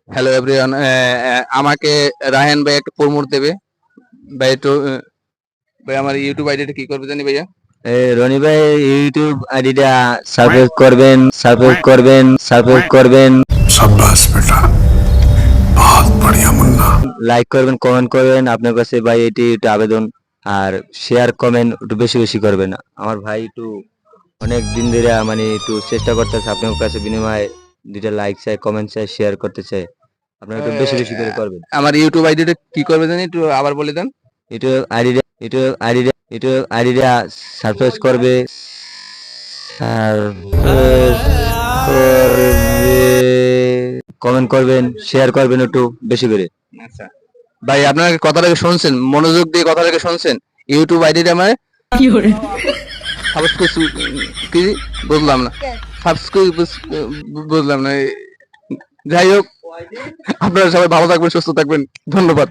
Hello everyone, আমাকে রায়হান ভাই একটা প্রমোট দেবে ভাই। একটু ভাই আমার ইউটিউব আইডিটা কি করবে জানি ভাইয়া? রনি ভাই ইউটিউব আইডিটা সাবস্ক্রাইব করবেন शाबाश बेटा, बहुत बढ़िया मुन्ना। লাইক করবেন, কমেন্ট করবেন। আপনার কাছে ভাই এটি একটু আবেদন, আর শেয়ার কমেন্ট একটু বেশি বেশি করবেন। আমার ভাই একটু অনেক দিন ধরে মানে একটু চেষ্টা করতেছে আপনার কাছে বিনিময়ে দুইটা লাইক চাই, কমেন্ট চাই, শেয়ার করতে চাই। আপনারা একটু বেশি বেশি করে করবেন। আমার ইউটিউব আইডিটা কি করবে জানি, একটু আবার বলে দেন। ইউটিউব আইডিটা সাবস্ক্রাইব করবে, কমেন্ট করবেন, শেয়ার করবেন একটু বেশি করে। আচ্ছা ভাই, আপনার কথাটাকে শুনছেন, মনোযোগ দিয়ে কথাটাকে শুনছেন। ইউটিউব আইডিটা আমার সাবস্ক্রাইব কি বুঝলাম না, সাবস্ক্রাইব বুঝলাম না। যাই হোক, আপনারা সবাই ভালো থাকবেন, সুস্থ থাকবেন, ধন্যবাদ।